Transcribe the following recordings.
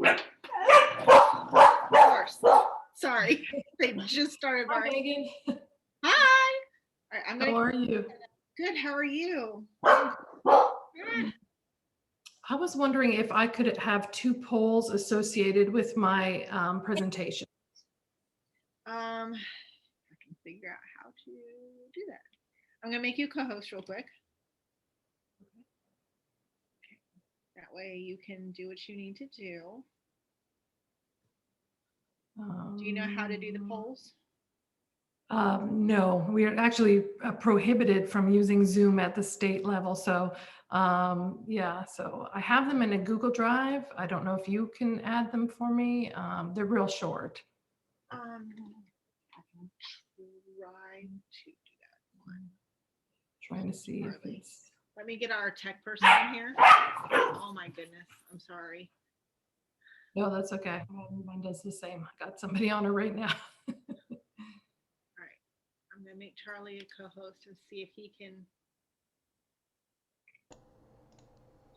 Of course. Sorry, they just started Hi, barking. Megan. Hi. All right, I'm How gonna. are you? Good. How are you? I was wondering if I could have 2 polls associated with my presentation. I can figure out how to do that. I'm gonna make you co-host real quick. Okay. That way you can do what you need to do. Do you know how to do the polls? No, we are actually prohibited from using Zoom at the state level. So yeah, so I have them in a Google Drive. I don't know if you can add them for me. They're real short. I can try to do that one. Trying to see if it's. Let me get our tech person in here. Oh my goodness, I'm sorry. No, that's okay. Mine does the same. I got somebody on her right now. All right, I'm gonna make Charlie a co-host and see if he can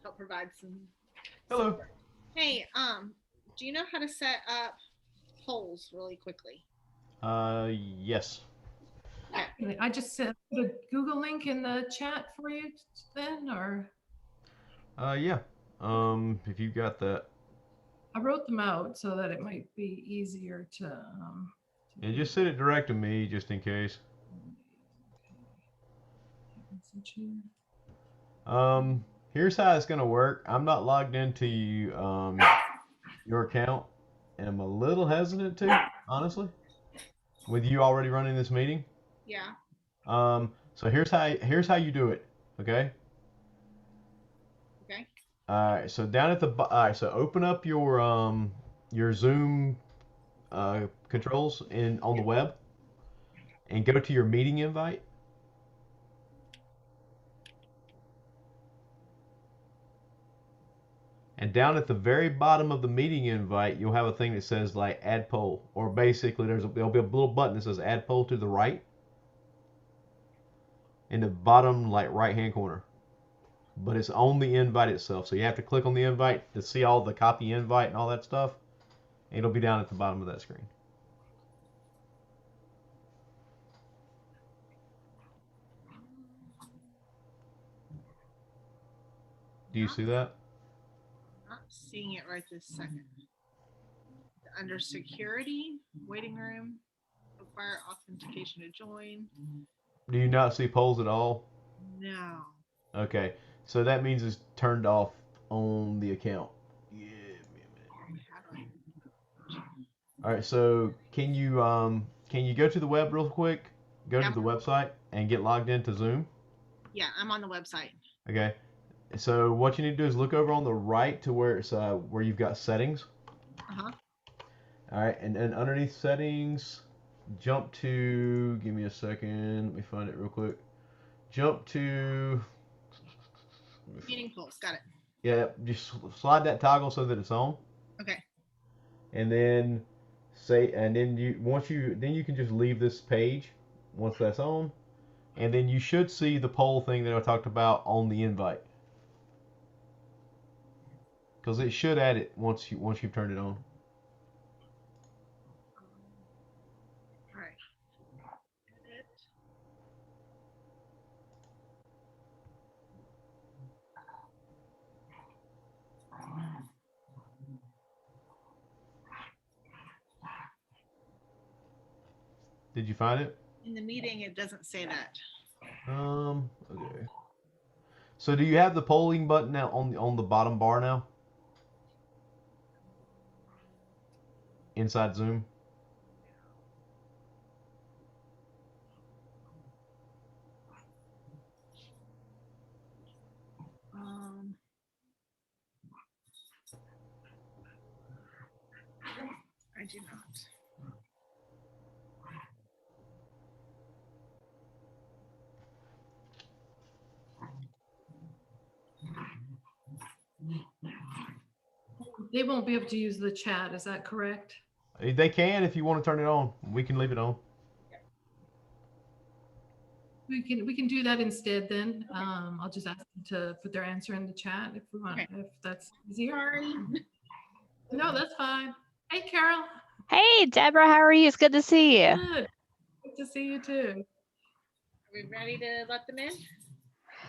help provide some. Hello. Hey, do you know how to set up polls really quickly? Yes. Okay. I just put a Google link in the chat for you then, or? Yeah. If you got that. I wrote them out so that it might be easier to. And just send it direct to me just in case. Here's how it's gonna work. I'm not logged into your account, and I'm a little hesitant to, honestly, with you already running this meeting. Yeah. So here's how you do it. Okay. Okay. All right. So down at the all right. So open up your Zoom controls on the web, and go to your meeting invite. And down at the very bottom of the meeting invite, you'll have a thing that says like add poll, or basically there'll be a little button that says add poll to the right, in the bottom like right hand corner. But it's on the invite itself, so you have to click on the invite to see all the copy invite and all that stuff. It'll be down at the bottom of that screen. Do you see that? Not seeing it right this second. Under security, waiting room, require authentication to join. Do you not see polls at all? No. Okay, so that means it's turned off on the account. Yeah. All right, so can you go to the web real quick? Go to the website and get logged into Zoom. Yeah, I'm on the website. Okay. So what you need to do is look over on the right to where it's where you've got settings. Uh-huh. All right, and then underneath settings, jump to, give me a second, let me find it real quick. Jump to Meeting polls, got it. Yeah, just slide that toggle so that it's on. Okay. And then then you can just leave this page once that's on. And then you should see the poll thing that I talked about on the invite. Because it should add it once you've turned it on. All right. Edit. Did you find it? In the meeting, it doesn't say that. Okay. So do you have the polling button now on the bottom bar now? Inside Zoom? I do not. They won't be able to use the chat, is that correct? They can if you want to turn it on. We can leave it on. We can do that instead then. I'll just ask them to put their answer in the chat if we want, Okay. if that's easier. Sorry. No, that's fine. Hey, Carol. Hey, Deborah, how are you? It's good to see you. Good. Good to see you too. Are we ready to let them in?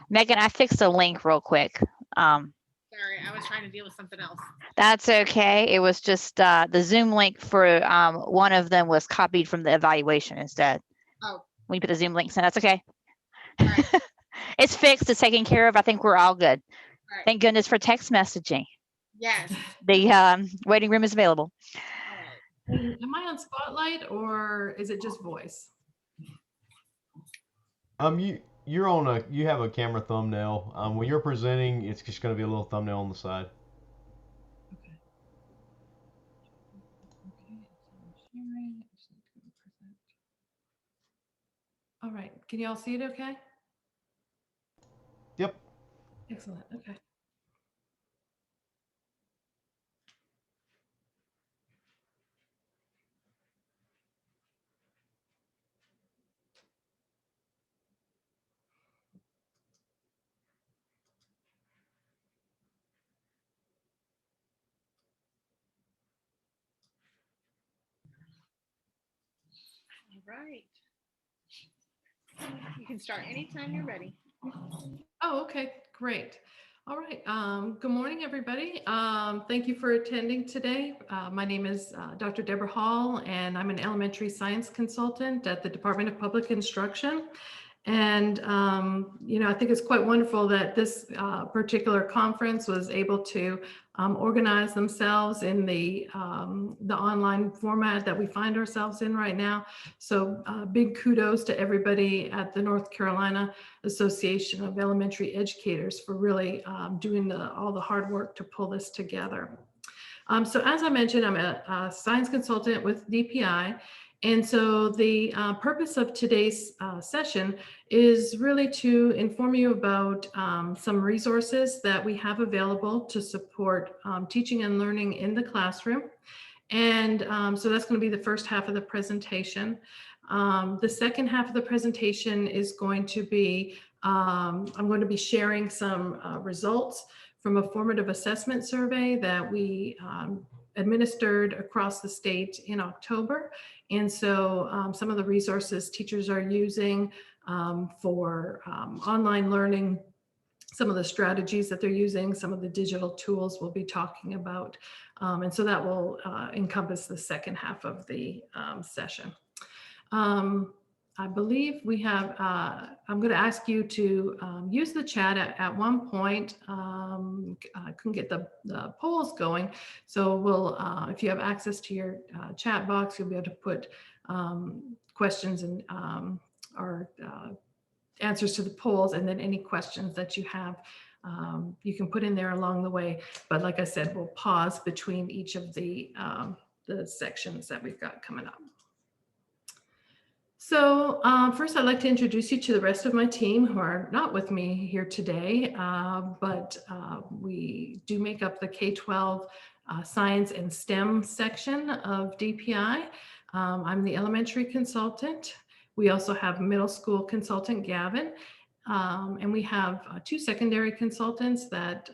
Megan, I fixed the link real quick. Sorry, I was trying to deal with something else. That's okay. It was just the Zoom link for one of them was copied from the evaluation instead. Oh. When you put the Zoom links in, that's okay. All right. It's fixed. It's taken care of. I think we're all good. All right. Thank goodness for text messaging. Yes. The waiting room is available. All right. Am I on Spotlight or is it just voice? You're on you have a camera thumbnail. When you're presenting, it's just going to be a little thumbnail on the side. Okay. Okay, so I'm sharing. I just need to present. All right, can you all see it okay? Yep. Excellent, okay. All right. You can start anytime you're ready. Oh, okay, great. All right. Good morning, everybody. Thank you for attending today. My name is Dr. Debra Hall, and I'm an elementary science consultant at the Department of Public Instruction. And, I think it's quite wonderful that this particular conference was able to organize themselves in the online format that we find ourselves in right now. So big kudos to everybody at the North Carolina Association of Elementary Educators for really doing all the hard work to pull this together. So as I mentioned, I'm a science consultant with DPI. And so the purpose of today's session is really to inform you about some resources that we have available to support teaching and learning in the classroom. And so that's going to be the first half of the presentation. The second half of the presentation is going to be, I'm going to be sharing some results from a formative assessment survey that we administered across the state in October. And so some of the resources teachers are using for online learning, some of the strategies that they're using, some of the digital tools we'll be talking about. And so that will encompass the second half of the session. I believe we have, I'm going to ask you to use the chat at one point. I couldn't get the polls going. So we'll, if you have access to your chat box, you'll be able to put questions and or answers to the polls, and then any questions that you have, you can put in there along the way. But like I said, we'll pause between each of the sections that we've got coming up. So first, I'd like to introduce you to the rest of my team who are not with me here today, but we do make up the K-12 science and STEM section of DPI. I'm the elementary consultant. We also have middle school consultant, Gavin, and we have two secondary consultants that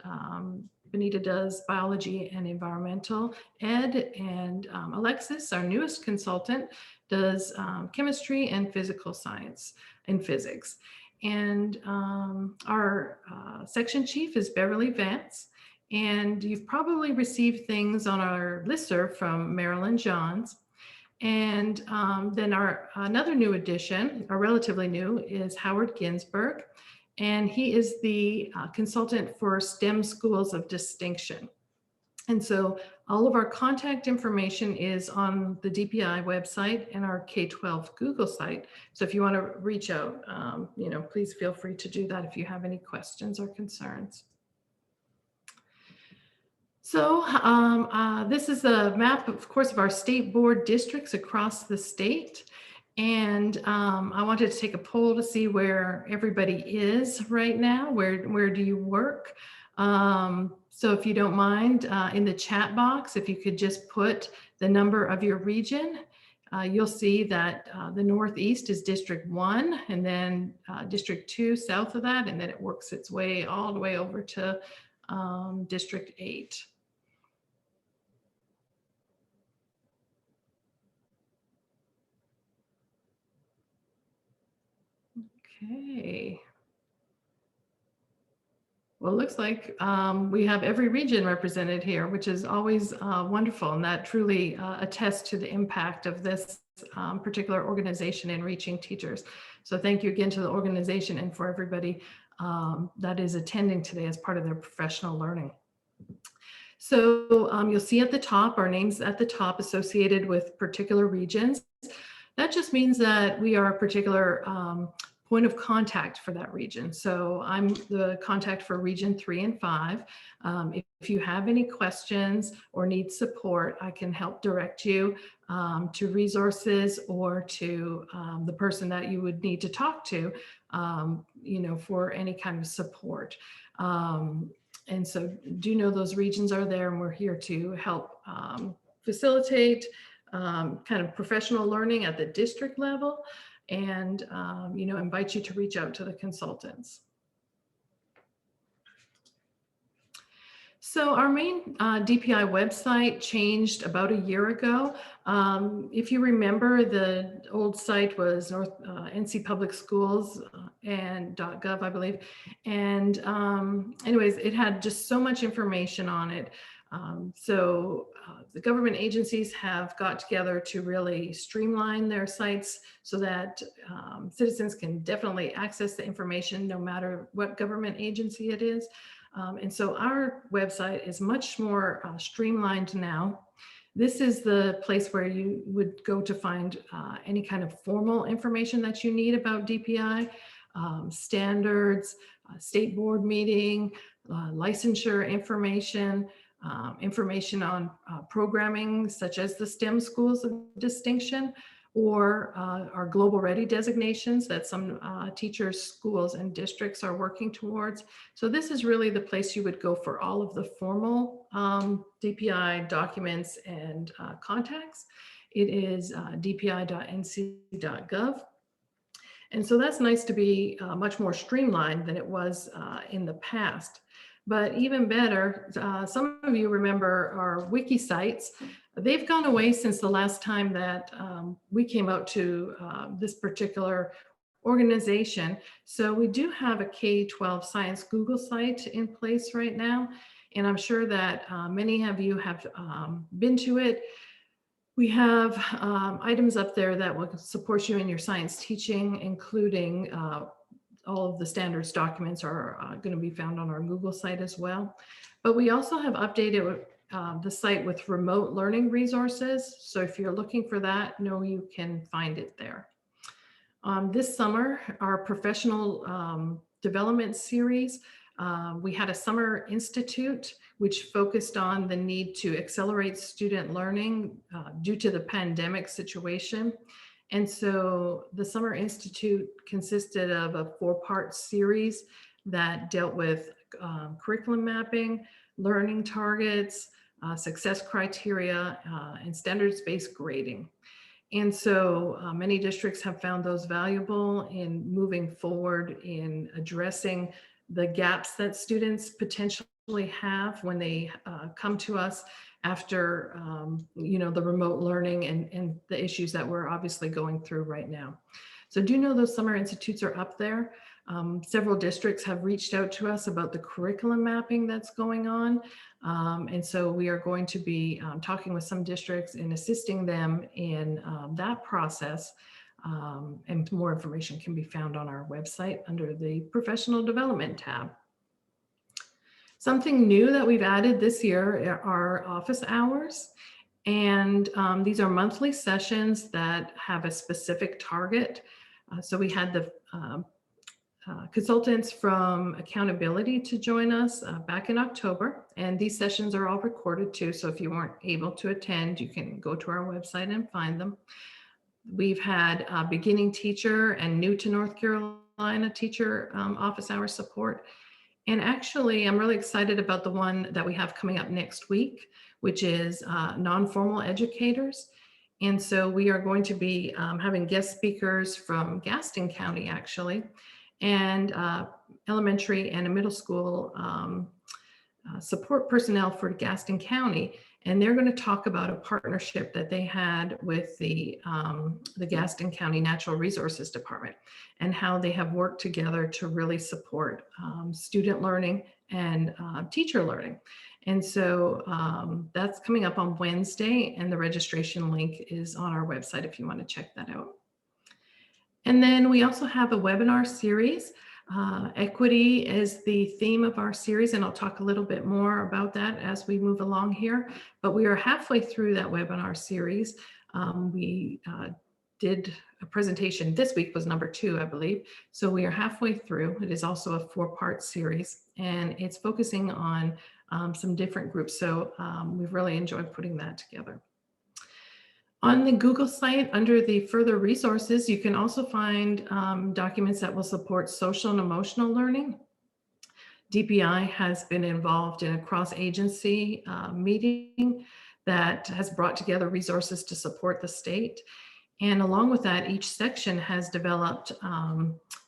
Benita does biology and environmental ed, and Alexis, our newest consultant, does chemistry and physical science and physics. And our section chief is Beverly Vance. And you've probably received things on our listserv from Marilyn Johns. And then another new addition, or relatively new, is Howard Ginsberg. And he is the consultant for STEM Schools of Distinction. And so all of our contact information is on the DPI website and our K-12 Google site. So if you want to reach out, please feel free to do that if you have any questions or concerns. So this is a map, of course, of our state board districts across the state. And I wanted to take a poll to see where everybody is right now. Where do you work? So if you don't mind, in the chat box, if you could just put the number of your region, you'll see that the Northeast is District 1, and then District 2 south of that, and then it works its way all the way over to District 8. Okay. Well, it looks like we have every region represented here, which is always wonderful, and that truly attests to the impact of this particular organization in reaching teachers. So thank you again to the organization and for everybody that is attending today as part of their professional learning. So you'll see at the top, our names at the top associated with particular regions. That just means that we are a particular point of contact for that region. So I'm the contact for region 3 and 5. If you have any questions or need support, I can help direct you to resources or to the person that you would need to talk to, for any kind of support. And so do know those regions are there, and we're here to help facilitate kind of professional learning at the district level, and invite you to reach out to the consultants. So our main DPI website changed about a year ago. If you remember, the old site was NC Public Schools and .gov, I believe. And anyways, it had just so much information on it. So the government agencies have got together to really streamline their sites so that citizens can definitely access the information no matter what government agency it is. And so our website is much more streamlined now. This is the place where you would go to find any kind of formal information that you need about DPI, standards, state board meeting, licensure information, information on programming such as the STEM schools of distinction, or our Global Ready designations that some teachers, schools, and districts are working towards. So this is really the place you would go for all of the formal DPI documents and contacts. It is dpi.nc.gov. And so that's nice to be much more streamlined than it was in the past. But even better, some of you remember our wiki sites. They've gone away since the last time that we came out to this particular organization. So we do have a K-12 science Google site in place right now. And I'm sure that many of you have been to it. We have items up there that will support you in your science teaching, including all of the standards documents are going to be found on our Google site as well. But we also have updated the site with remote learning resources. So if you're looking for that, know you can find it there. This summer, our professional development series, we had a summer institute which focused on the need to accelerate student learning due to the pandemic situation. And so the Summer Institute consisted of a 4-part series that dealt with curriculum mapping, learning targets, success criteria, and standards-based grading. And so many districts have found those valuable in moving forward in addressing the gaps that students potentially have when they come to us after the remote learning and the issues that we're obviously going through right now. So do know those summer institutes are up there. Several districts have reached out to us about the curriculum mapping that's going on. And so we are going to be talking with some districts and assisting them in that process. And more information can be found on our website under the Professional Development tab. Something new that we've added this year are office hours. And these are monthly sessions that have a specific target. So we had the consultants from accountability to join us back in October. And these sessions are all recorded too. So if you weren't able to attend, you can go to our website and find them. We've had beginning teacher and new to North Carolina teacher office hour support. And actually, I'm really excited about the one that we have coming up next week, which is non-formal educators. And so we are going to be having guest speakers from Gaston County, actually, and elementary and a middle school support personnel for Gaston County. And they're going to talk about a partnership that they had with the Gaston County Natural Resources Department and how they have worked together to really support student learning and teacher learning. And so that's coming up on Wednesday, and the registration link is on our website if you want to check that out. And then we also have a webinar series. Equity is the theme of our series, and I'll talk a little bit more about that as we move along here. But we are halfway through that webinar series. We did a presentation this week, was number 2, I believe. So we are halfway through. It is also a 4-part series, and it's focusing on some different groups. So we've really enjoyed putting that together. On the Google site, under the further resources, you can also find documents that will support social and emotional learning. DPI has been involved in a cross-agency meeting that has brought together resources to support the state. And along with that, each section has developed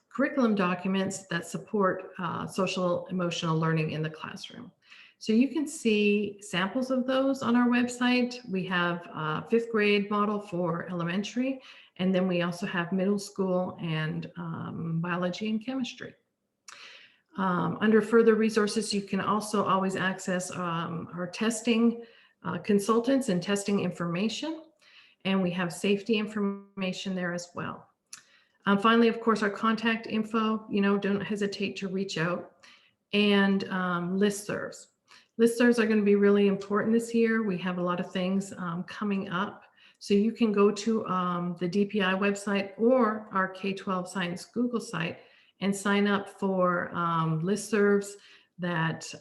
curriculum documents that support social emotional learning in the classroom. So you can see samples of those on our website. We have a 5th grade model for elementary, and then we also have middle school and biology and chemistry. Under further resources, you can also always access our testing consultants and testing information, and we have safety information there as well. Finally, of course, our contact info, don't hesitate to reach out, and listservs. Listservs are going to be really important this year. We have a lot of things coming up. So you can go to the DPI website or our K-12 Science Google site and sign up for listservs that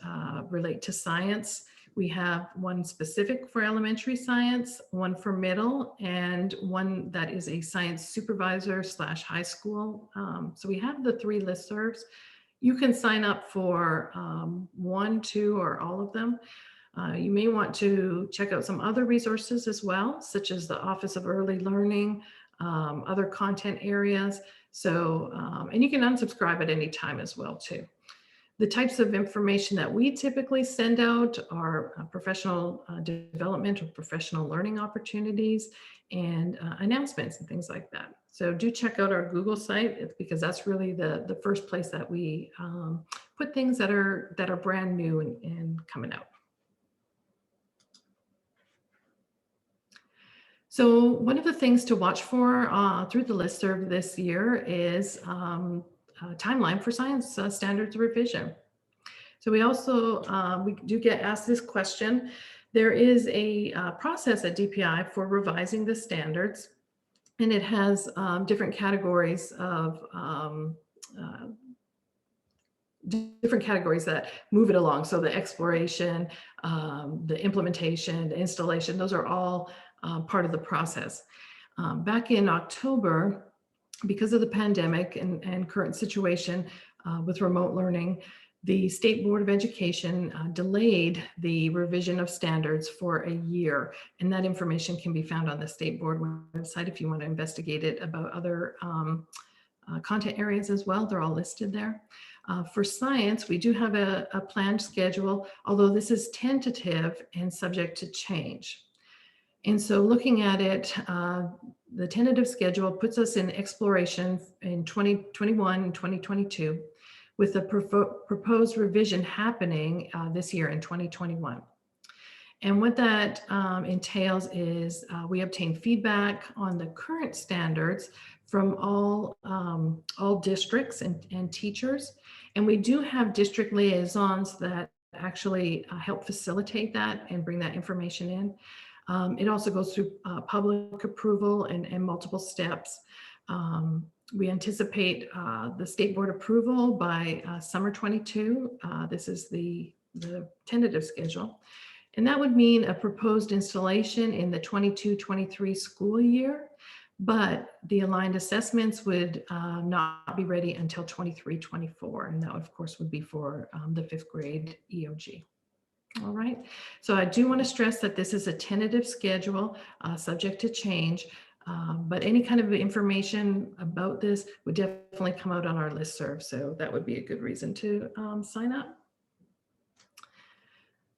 relate to science. We have one specific for elementary science, one for middle, and one that is a science supervisor / high school. So we have the 3 listservs. You can sign up for 1, 2, or all of them. You may want to check out some other resources as well, such as the Office of Early Learning, other content areas. So, and you can unsubscribe at any time as well too. The types of information that we typically send out are professional development or professional learning opportunities and announcements and things like that. So do check out our Google site, because that's really the first place that we put things that are brand new and coming out. So one of the things to watch for through the listserv this year is timeline for science standards revision. So we also, we do get asked this question. There is a process at DPI for revising the standards, and it has different categories of that move it along. So the exploration, the implementation, the installation, those are all part of the process. Back in October, because of the pandemic and current situation with remote learning, the State Board of Education delayed the revision of standards for a year. And that information can be found on the State Board website if you want to investigate it about other content areas as well. They're all listed there. For science, we do have a planned schedule, although this is tentative and subject to change. And so looking at it, the tentative schedule puts us in exploration in 2021 and 2022, with the proposed revision happening this year in 2021. And what that entails is we obtain feedback on the current standards from all districts and teachers. And we do have district liaisons that actually help facilitate that and bring that information in. It also goes through public approval and multiple steps. We anticipate the state board approval by summer 22. This is the tentative schedule. And that would mean a proposed installation in the 22-23 school year, but the aligned assessments would not be ready until 23-24. And that, of course, would be for the 5th grade EOG. All right. So I do want to stress that this is a tentative schedule, subject to change. But any kind of information about this would definitely come out on our listserv. So that would be a good reason to sign up.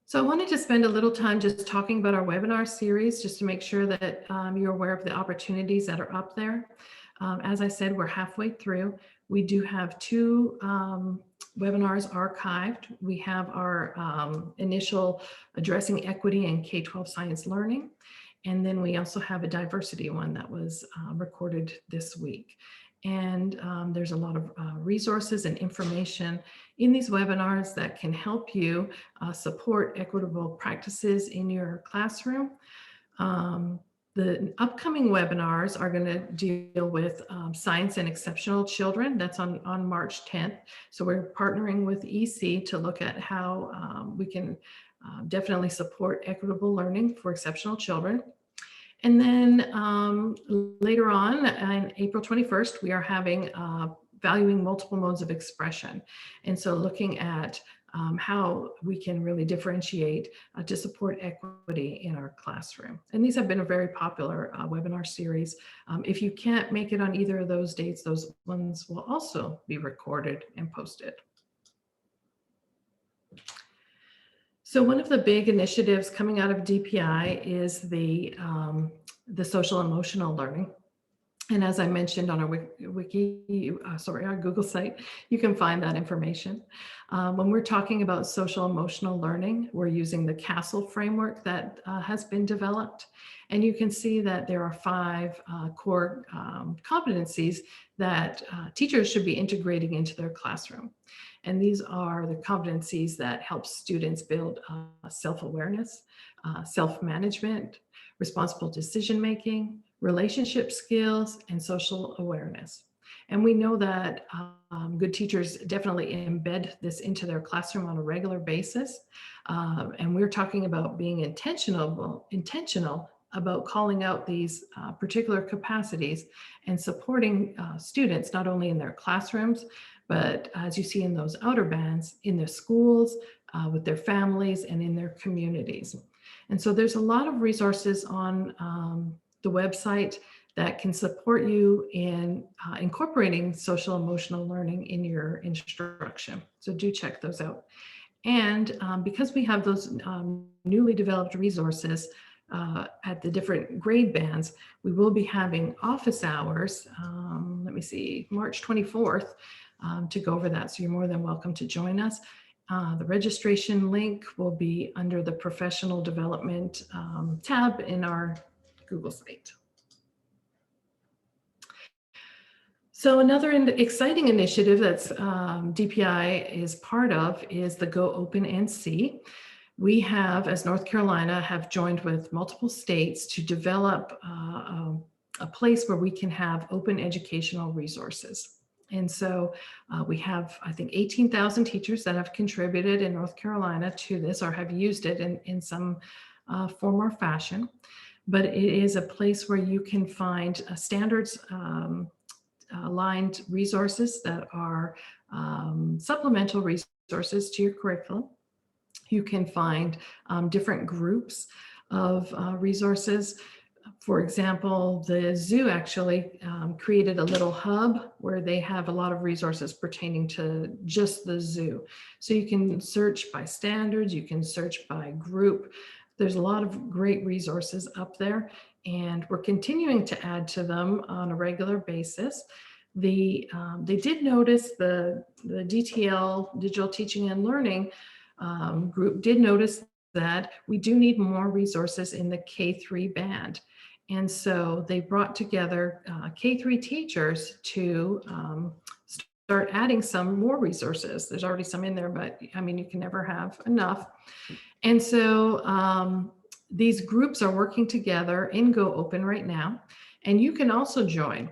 So I wanted to spend a little time just talking about our webinar series, just to make sure that you're aware of the opportunities that are up there. As I said, we're halfway through. We do have 2 webinars archived. We have our initial Addressing Equity in K-12 Science Learning. And then we also have a diversity one that was recorded this week. And there's a lot of resources and information in these webinars that can help you support equitable practices in your classroom. The upcoming webinars are going to deal with science and exceptional children. That's on March 10th. So we're partnering with EC to look at how we can definitely support equitable learning for exceptional children. And then later on, on April 21st, we are having valuing multiple modes of expression. And so looking at how we can really differentiate to support equity in our classroom. And these have been a very popular webinar series. If you can't make it on either of those dates, those ones will also be recorded and posted. So one of the big initiatives coming out of DPI is the social emotional learning. And as I mentioned on our our Google site, you can find that information. When we're talking about social emotional learning, we're using the CASTLE framework that has been developed. And you can see that there are 5 core competencies that teachers should be integrating into their classroom. And these are the competencies that help students build self-awareness, self-management, responsible decision-making, relationship skills, and social awareness. And we know that good teachers definitely embed this into their classroom on a regular basis. And we're talking about being intentional about calling out these particular capacities and supporting students, not only in their classrooms, but as you see in those outer bands, in their schools, with their families, and in their communities. And so there's a lot of resources on the website that can support you in incorporating social emotional learning in your instruction. So do check those out. And because we have those newly developed resources at the different grade bands, we will be having office hours, let me see, March 24th, to go over that. So you're more than welcome to join us. The registration link will be under the professional development tab in our Google site. So another exciting initiative that's DPI is part of is the Go Open NC. We have, as North Carolina, have joined with multiple states to develop a place where we can have open educational resources. And so we have, I think, 18,000 teachers that have contributed in North Carolina to this or have used it in some form or fashion. But it is a place where you can find standards aligned resources that are supplemental resources to your curriculum. You can find different groups of resources. For example, the zoo actually created a little hub where they have a lot of resources pertaining to just the zoo. So you can search by standards, you can search by group. There's a lot of great resources up there, and we're continuing to add to them on a regular basis. They did notice the DTL, Digital Teaching and Learning group did notice that we do need more resources in the K3 band. And so they brought together K3 teachers to start adding some more resources. There's already some in there, but I mean, you can never have enough. And so these groups are working together in Go Open right now, and you can also join.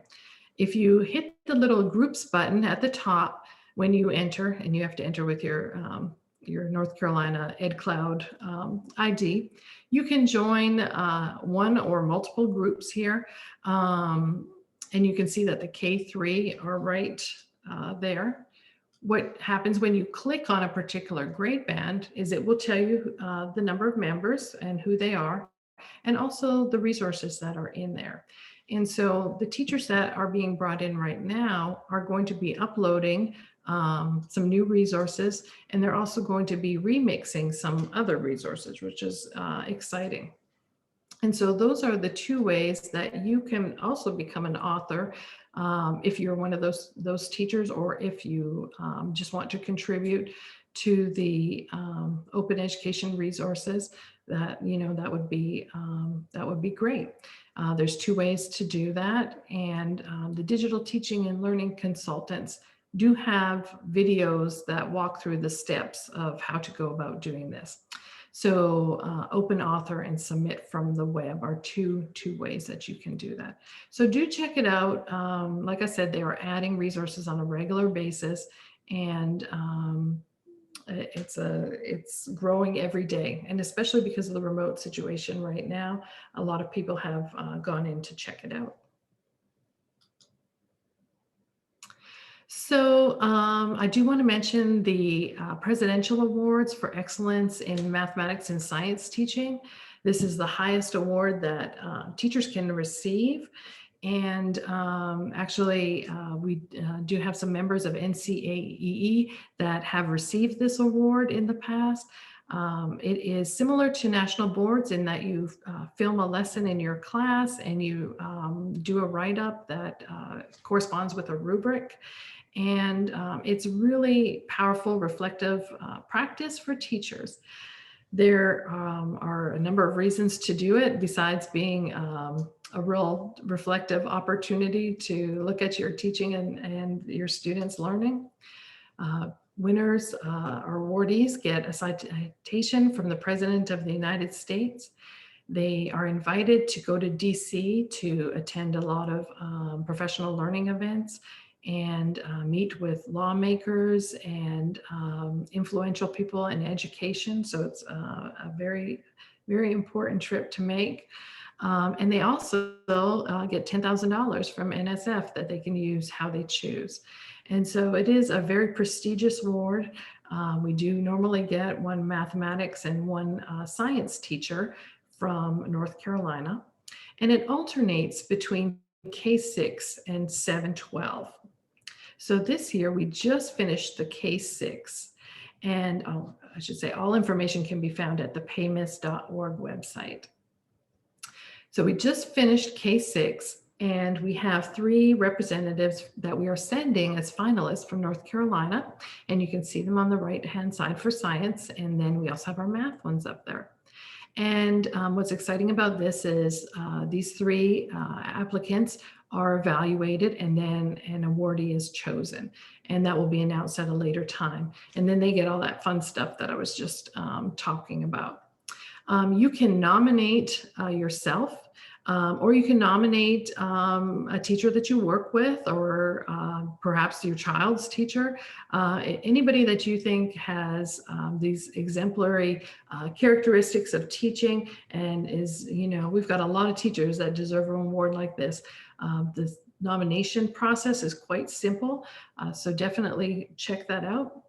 If you hit the little groups button at the top when you enter, and you have to enter with your North Carolina EdCloud ID, you can join one or multiple groups here. And you can see that the K3 are right there. what happens when you click on a particular grade band is it will tell you the number of members and who they are, and also the resources that are in there. And so the teachers that are being brought in right now are going to be uploading some new resources, and they're also going to be remixing some other resources, which is exciting. And so those are the two ways that you can also become an author, if you're one of those teachers, or if you just want to contribute to the open education resources. That that would be great. There's two ways to do that, and the digital teaching and learning consultants do have videos that walk through the steps of how to go about doing this. So open author and submit from the web are two ways that you can do that. So do check it out. Like I said, they are adding resources on a regular basis, and it's growing every day. And especially because of the remote situation right now, a lot of people have gone in to check it out. So I do want to mention the Presidential Awards for Excellence in Mathematics and Science Teaching. This is the highest award that teachers can receive. And actually, we do have some members of NCAEE that have received this award in the past. It is similar to national boards in that you film a lesson in your class and you do a write-up that corresponds with a rubric. And it's really powerful, reflective practice for teachers. There are a number of reasons to do it besides being a real reflective opportunity to look at your teaching and your students' learning. Winners or awardees get a citation from the President of the United States. They are invited to go to DC to attend a lot of professional learning events and meet with lawmakers and influential people in education. So it's a very, very important trip to make. And they also get $10,000 from NSF that they can use how they choose. And so it is a very prestigious award. We do normally get one mathematics and one science teacher from North Carolina. And it alternates between K-6 and 7-12. So this year we just finished the K-6, and I should say all information can be found at the paymiss.org website. So we just finished K-6, and we have 3 representatives that we are sending as finalists from North Carolina, and you can see them on the right-hand side for science, and then we also have our math ones up there. And what's exciting about this is these 3 applicants are evaluated, and then an awardee is chosen, and that will be announced at a later time. And then they get all that fun stuff that I was just talking about. You can nominate yourself, or you can nominate a teacher that you work with, or perhaps your child's teacher, anybody that you think has these exemplary characteristics of teaching and is, we've got a lot of teachers that deserve an award like this. The nomination process is quite simple, so definitely check that out.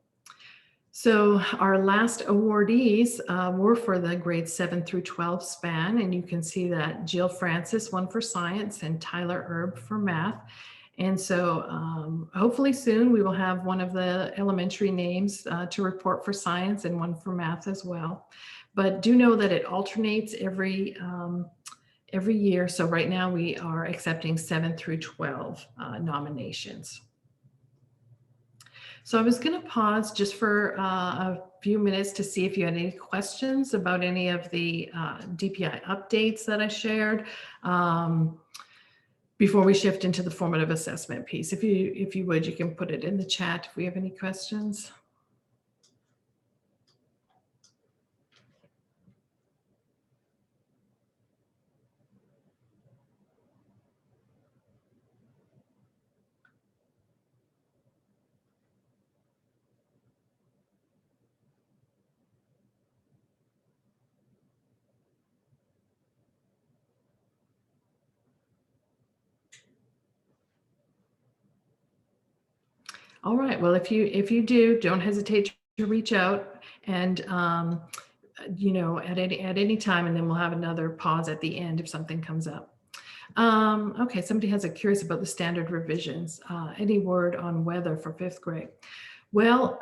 So our last awardees were for the grades 7 through 12 span, and you can see that Jill Francis won for science and Tyler Erb for math. And so hopefully soon we will have one of the elementary names to report for science and one for math as well. But do know that it alternates every year. So right now we are accepting 7 through 12 nominations. So I was going to pause just for a few minutes to see if you had any questions about any of the DPI updates that I shared before we shift into the formative assessment piece. If you would, you can put it in the chat if we have any questions. All right. Well, if you do, don't hesitate to reach out, and you know, at any time, and then we'll have another pause at the end if something comes up. Okay, somebody has a curious about the standard revisions. Any word on weather for 5th grade? Well,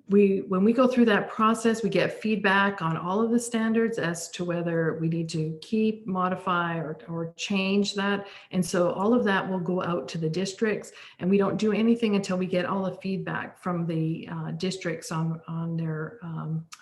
when we go through that process, we get feedback on all of the standards as to whether we need to keep, modify, or change that. And so all of that will go out to the districts, and we don't do anything until we get all the feedback from the districts on their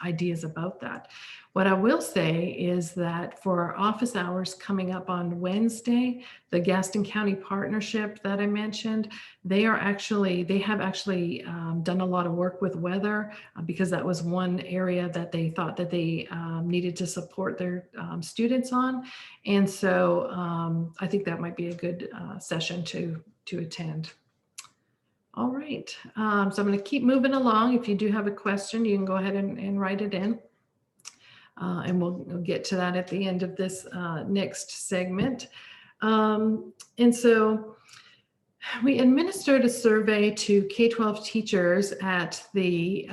ideas about that. What I will say is that for our office hours coming up on Wednesday, the Gaston County Partnership that I mentioned, they have actually done a lot of work with weather because that was one area that they thought that they needed to support their students on. And so I think that might be a good session to attend. All right, so I'm going to keep moving along. If you do have a question, you can go ahead and write it in. And we'll get to that at the end of this next segment. And so we administered a survey to K-12 teachers at the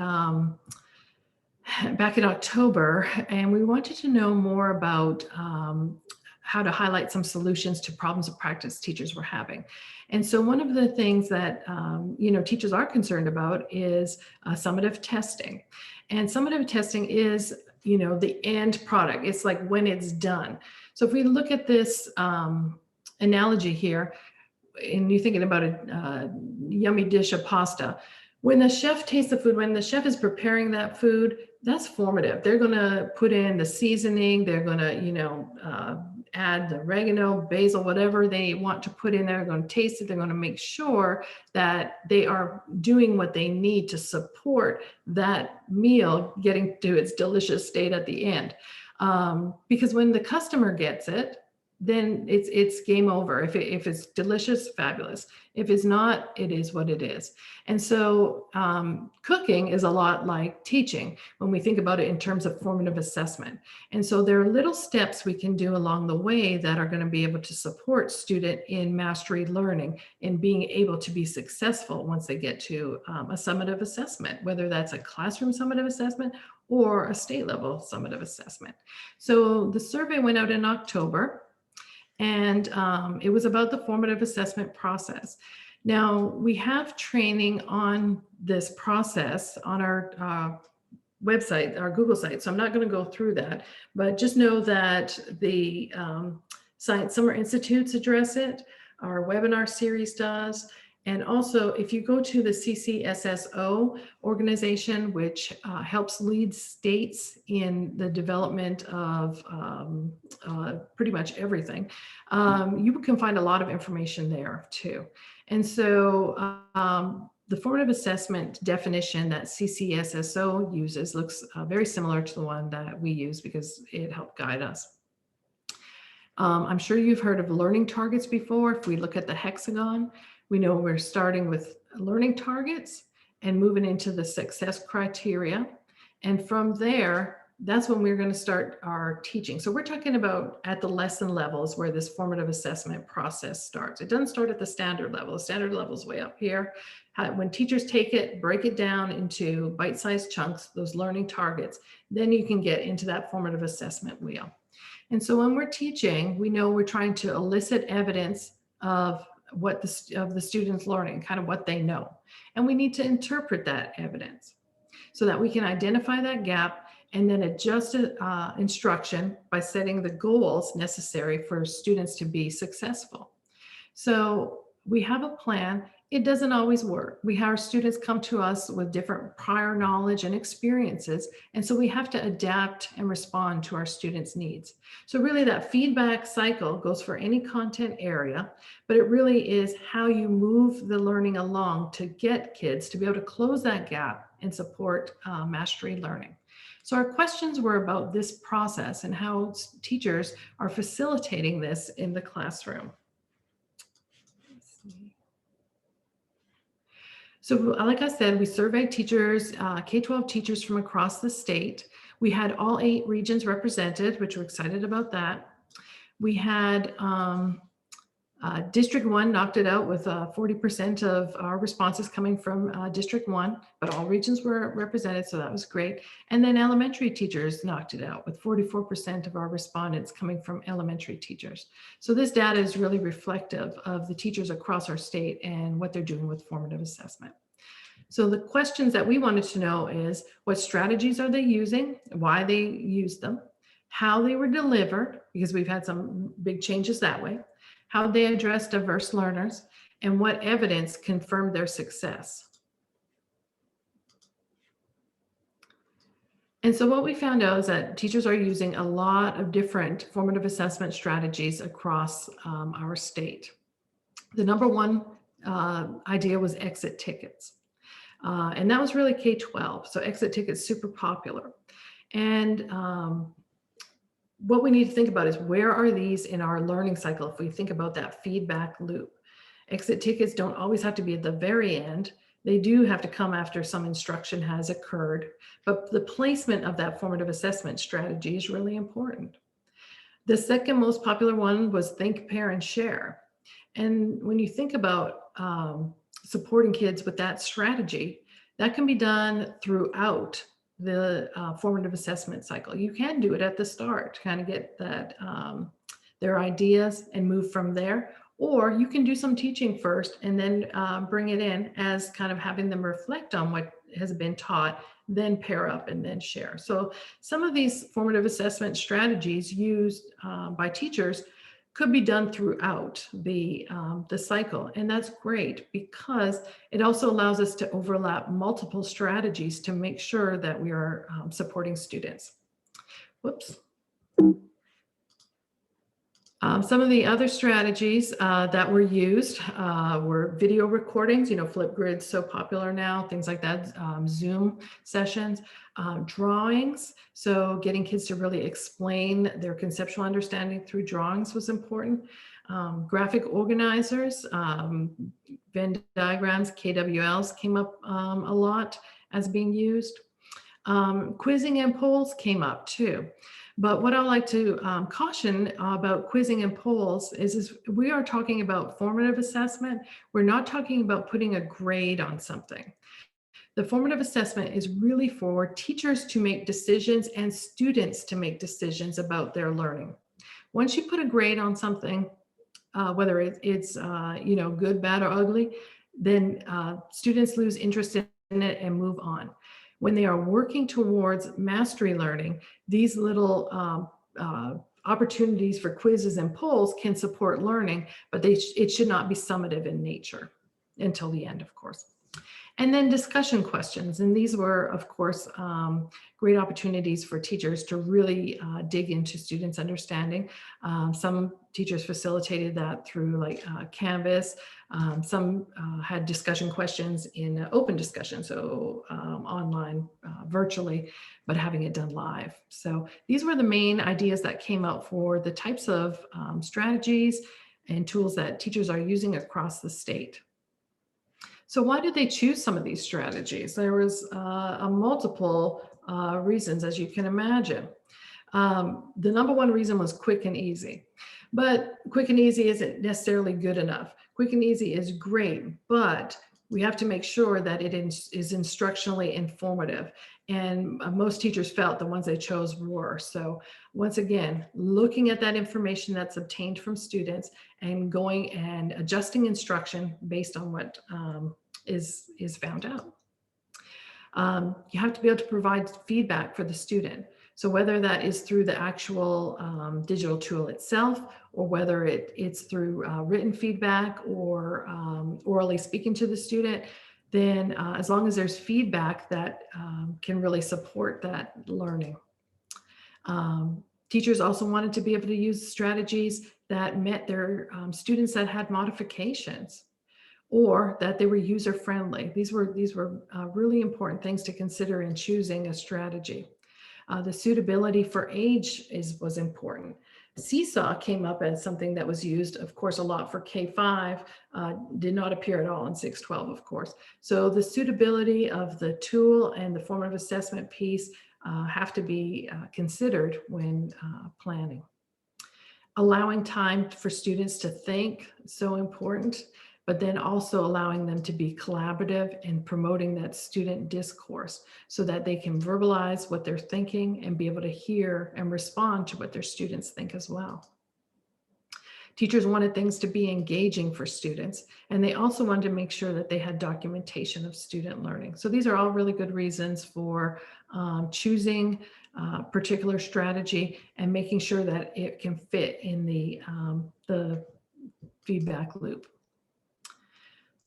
back in October, and we wanted to know more about how to highlight some solutions to problems of practice teachers were having. And so one of the things that you know, teachers are concerned about is summative testing. And summative testing is, you know, the end product. It's like when it's done. So if we look at this analogy here, and you're thinking about a yummy dish of pasta, when the chef tastes the food, when the chef is preparing that food, that's formative. They're going to put in the seasoning. They're going to, you know, add the oregano, basil, whatever they want to put in there. They're going to taste it. They're going to make sure that they are doing what they need to support that meal getting to its delicious state at the end. Because when the customer gets it, then it's game over. If it's delicious, fabulous. If it's not, it is what it is. And so cooking is a lot like teaching when we think about it in terms of formative assessment. And so there are little steps we can do along the way that are going to be able to support student in mastery learning and being able to be successful once they get to a summative assessment, whether that's a classroom summative assessment or a state level summative assessment. So the survey went out in October. And it was about the formative assessment process. Now, we have training on this process on our website, our Google site, so I'm not going to go through that, but just know that the Science Summer Institutes address it, our webinar series does, and also if you go to the CCSSO organization, which helps lead states in the development of pretty much everything, you can find a lot of information there too. And so the formative assessment definition that CCSSO uses looks very similar to the one that we use because it helped guide us. I'm sure you've heard of learning targets before. If we look at the hexagon, we know we're starting with learning targets and moving into the success criteria. And from there, that's when we're going to start our teaching. So we're talking about at the lesson levels where this formative assessment process starts. It doesn't start at the standard level. The standard level is way up here. When teachers take it, break it down into bite-sized chunks, those learning targets, then you can get into that formative assessment wheel. And so when we're teaching, we know we're trying to elicit evidence of what the students learning, kind of what they know. And we need to interpret that evidence so that we can identify that gap and then adjust instruction by setting the goals necessary for students to be successful. So we have a plan. It doesn't always work. We have our students come to us with different prior knowledge and experiences. And so we have to adapt and respond to our students' needs. So really that feedback cycle goes for any content area, but it really is how you move the learning along to get kids to be able to close that gap and support mastery learning. So our questions were about this process and how teachers are facilitating this in the classroom. So like I said, we surveyed teachers, K-12 teachers from across the state. We had all 8 regions represented, which we're excited about that. We had District 1 knocked it out with 40% of our responses coming from District 1, but all regions were represented, so that was great. And then elementary teachers knocked it out with 44% of our respondents coming from elementary teachers. So this data is really reflective of the teachers across our state and what they're doing with formative assessment. So the questions that we wanted to know is what strategies are they using, why they used them, how they were delivered, because we've had some big changes that way, how they address diverse learners, and what evidence confirmed their success. And so what we found out is that teachers are using a lot of different formative assessment strategies across our state. The number one idea was exit tickets. And that was really K-12. So exit tickets, super popular. And what we need to think about is where are these in our learning cycle if we think about that feedback loop. Exit tickets don't always have to be at the very end. They do have to come after some instruction has occurred, but the placement of that formative assessment strategy is really important. The second most popular one was think, pair, and share. And when you think about supporting kids with that strategy, that can be done throughout the formative assessment cycle. You can do it at the start to kind of get that their ideas and move from there, or you can do some teaching first and then bring it in as kind of having them reflect on what has been taught, then pair up and then share. So some of these formative assessment strategies used by teachers could be done throughout the cycle. And that's great because it also allows us to overlap multiple strategies to make sure that we are supporting students. Whoops. Some of the other strategies that were used were video recordings, Flipgrid's so popular now, things like that, Zoom sessions, drawings. So getting kids to really explain their conceptual understanding through drawings was important. Graphic organizers, Venn diagrams, KWLs came up a lot as being used. Quizzing and polls came up too. But what I like to caution about quizzing and polls is we are talking about formative assessment. We're not talking about putting a grade on something. The formative assessment is really for teachers to make decisions and students to make decisions about their learning. Once you put a grade on something, whether it's good, bad, or ugly, then students lose interest in it and move on. When they are working towards mastery learning, these little opportunities for quizzes and polls can support learning, but it should not be summative in nature until the end, of course. And then discussion questions. And these were, of course, great opportunities for teachers to really dig into students' understanding. Some teachers facilitated that through like Canvas. Some had discussion questions in open discussion, so online, virtually, but having it done live. So these were the main ideas that came out for the types of strategies and tools that teachers are using across the state. So why did they choose some of these strategies? There was a multiple reasons, as you can imagine. The number one reason was quick and easy, but quick and easy isn't necessarily good enough. Quick and easy is great, but we have to make sure that it is instructionally informative. And most teachers felt the ones they chose were. So once again, looking at that information that's obtained from students and going and adjusting instruction based on what is found out. You have to be able to provide feedback for the student. So whether that is through the actual digital tool itself, or whether it's through written feedback or orally speaking to the student, then as long as there's feedback that can really support that learning. Teachers also wanted to be able to use strategies that met their students that had modifications, or that they were user-friendly. These were really important things to consider in choosing a strategy. The suitability for age was important. Seesaw came up as something that was used, of course, a lot for K-5, did not appear at all in 6-12, of course. So the suitability of the tool and the formative assessment piece have to be considered when planning. Allowing time for students to think, so important, but then also allowing them to be collaborative and promoting that student discourse so that they can verbalize what they're thinking and be able to hear and respond to what their students think as well. Teachers wanted things to be engaging for students, and they also wanted to make sure that they had documentation of student learning. So these are all really good reasons for choosing a particular strategy and making sure that it can fit in the feedback loop.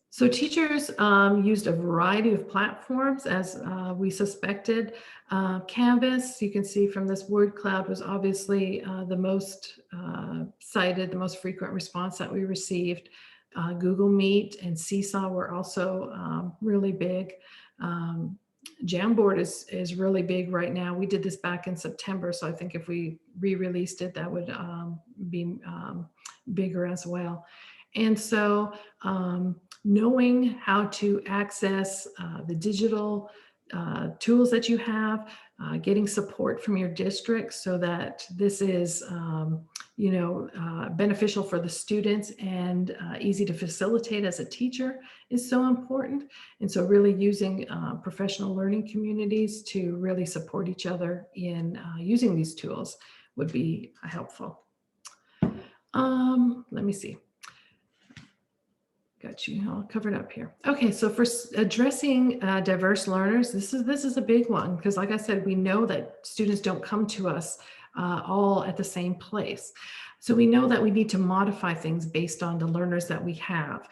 So teachers used a variety of platforms as we suspected. Canvas, you can see from this word cloud, was obviously the most cited, the most frequent response that we received. Google Meet and Seesaw were also really big. Jamboard is really big right now. We did this back in September, so I think if we re-released it, that would be bigger as well. And so knowing how to access the digital tools that you have, getting support from your district so that this is beneficial for the students and easy to facilitate as a teacher is so important. And so really using professional learning communities to really support each other in using these tools would be helpful. Let me see. Got you all covered up here. Okay, so for addressing diverse learners, this is a big one because, like I said, we know that students don't come to us all at the same place. So we know that we need to modify things based on the learners that we have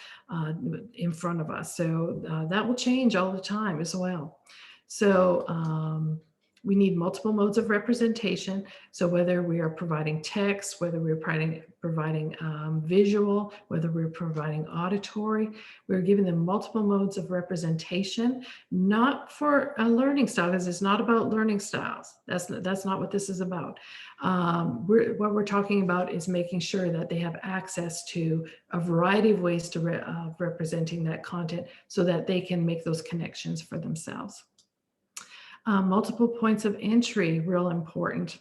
in front of us. So that will change all the time as well. So we need multiple modes of representation. So whether we are providing text, whether we're providing visual, whether we're providing auditory, we're giving them multiple modes of representation, not for a learning style, because it's not about learning styles. That's not what this is about. What we're talking about is making sure that they have access to a variety of ways to representing that content so that they can make those connections for themselves. Multiple points of entry, real important.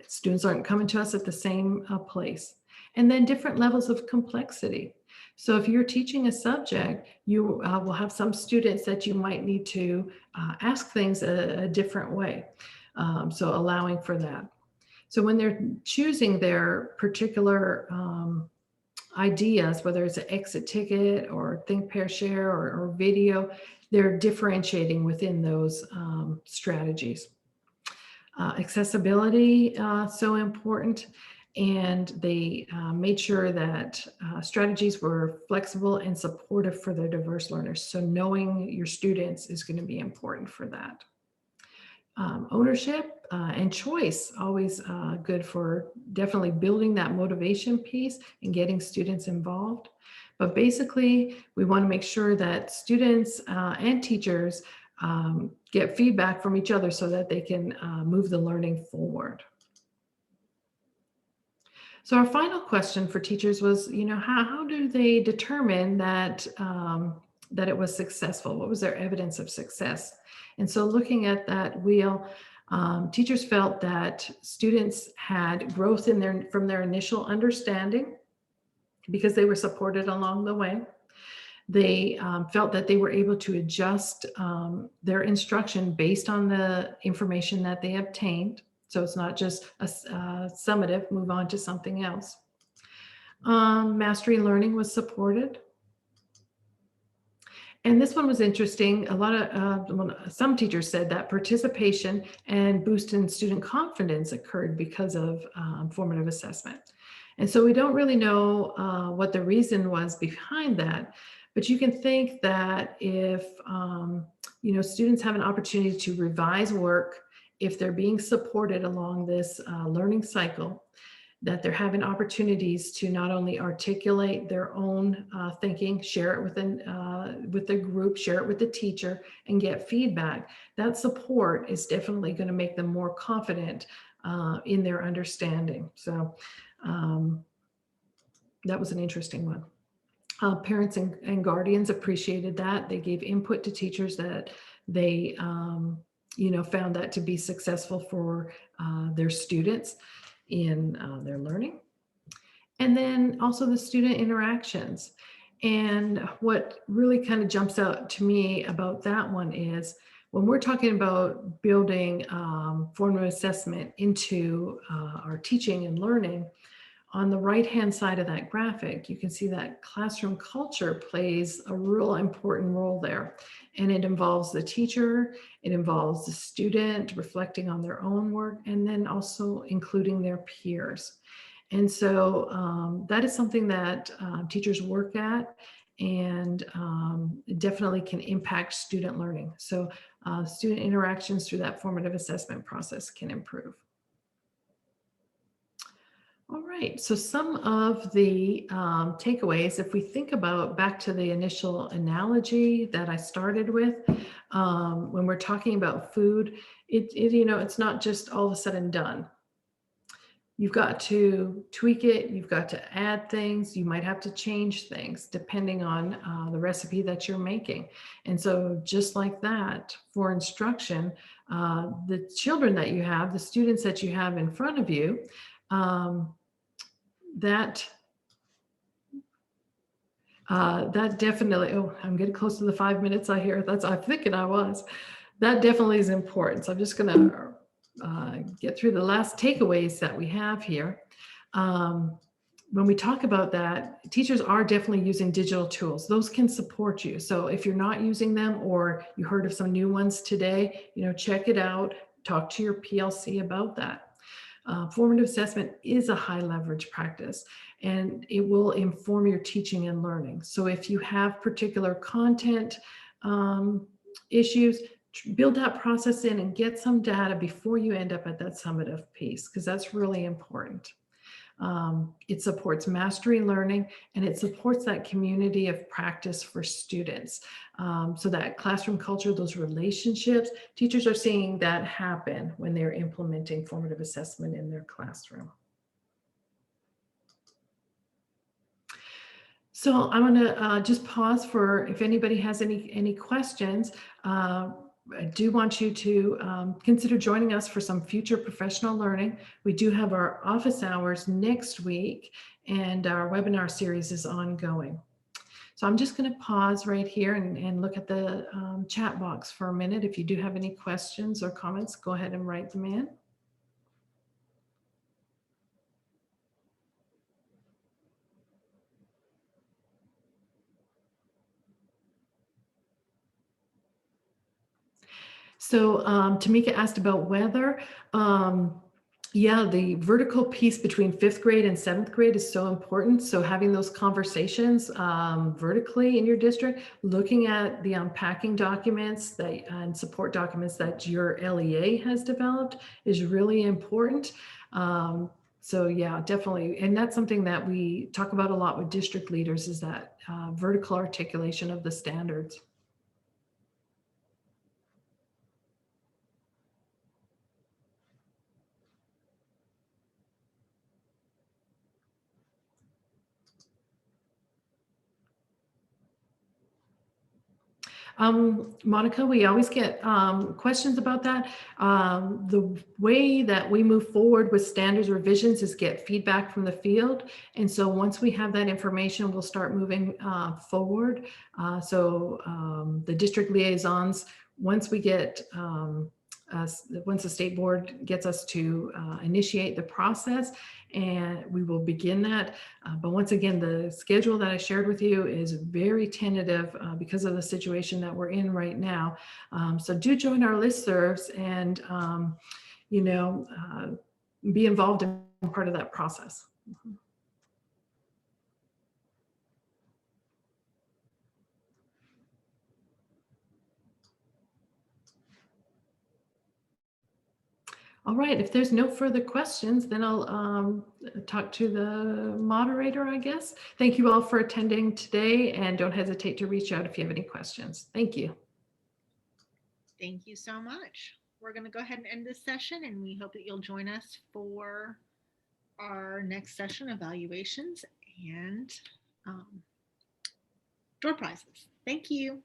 Students aren't coming to us at the same place. And then different levels of complexity. So if you're teaching a subject, you will have some students that you might need to ask things a different way. So allowing for that. So when they're choosing their particular ideas, whether it's an exit ticket or think, pair, share or video, they're differentiating within those strategies. Accessibility, so important. And they made sure that strategies were flexible and supportive for their diverse learners. So knowing your students is going to be important for that. Ownership and choice, always good for definitely building that motivation piece and getting students involved. But basically, we want to make sure that students and teachers get feedback from each other so that they can move the learning forward. So our final question for teachers was, how do they determine that that it was successful? What was their evidence of success? And so looking at that wheel, teachers felt that students had growth from their initial understanding because they were supported along the way. They felt that they were able to adjust their instruction based on the information that they obtained. So it's not just a summative, move on to something else. Mastery learning was supported. And this one was interesting. Some teachers said that participation and boost in student confidence occurred because of formative assessment. And so we don't really know what the reason was behind that, but you can think that if students have an opportunity to revise work, if they're being supported along this learning cycle, that they're having opportunities to not only articulate their own thinking, share it with the group, share it with the teacher, and get feedback. That support is definitely going to make them more confident in their understanding. So that was an interesting one. Parents and guardians appreciated that. They gave input to teachers that they found that to be successful for their students in their learning. And then also the student interactions. And what really kind of jumps out to me about that one is when we're talking about building formative assessment into our teaching and learning, on the right-hand side of that graphic, you can see that classroom culture plays a real important role there. And it involves the teacher, it involves the student reflecting on their own work, and then also including their peers. And so that is something that teachers work at and definitely can impact student learning. So student interactions through that formative assessment process can improve. All right, so some of the takeaways, if we think about back to the initial analogy that I started with, when we're talking about food, it's not just all of a sudden done. You've got to tweak it, you've got to add things, you might have to change things depending on the recipe that you're making. And so just like that, for instruction, the children that you have, the students that you have in front of you, that definitely, oh, I'm getting close to the 5 minutes I hear. I'm thinking I was. That definitely is important. So I'm just going to get through the last takeaways that we have here. When we talk about that, teachers are definitely using digital tools. Those can support you. So if you're not using them or you heard of some new ones today, check it out, talk to your PLC about that. Formative assessment is a high leverage practice and it will inform your teaching and learning. So if you have particular content issues, build that process in and get some data before you end up at that summative piece, because that's really important. It supports mastery learning and it supports that community of practice for students. So that classroom culture, those relationships, teachers are seeing that happen when they're implementing formative assessment in their classroom. So I'm going to just pause for if anybody has any questions. I do want you to consider joining us for some future professional learning. We do have our office hours next week and our webinar series is ongoing. So I'm just going to pause right here and look at the chat box for a minute. If you do have any questions or comments, go ahead and write them in. So Tamika asked about weather. Yeah, the vertical piece between 5th grade and 7th grade is so important. So having those conversations vertically in your district, looking at the unpacking documents and support documents that your LEA has developed is really important. So yeah, definitely. And that's something that we talk about a lot with district leaders is that vertical articulation of the standards. Monica, we always get questions about that. The way that we move forward with standards revisions is get feedback from the field. And so once we have that information, we'll start moving forward. The district liaisons, once we get once the state board gets us to initiate the process, and we will begin that. But once again, the schedule that I shared with you is very tentative because of the situation that we're in right now. So do join our listservs and, be involved in part of that process. All right, if there's no further questions, then I'll talk to the moderator, I guess. Thank you all for attending today and don't hesitate to reach out if you have any questions. Thank you. Thank you so much. We're going to go ahead and end this session and we hope that you'll join us for our next session, evaluations and door prizes. Thank you.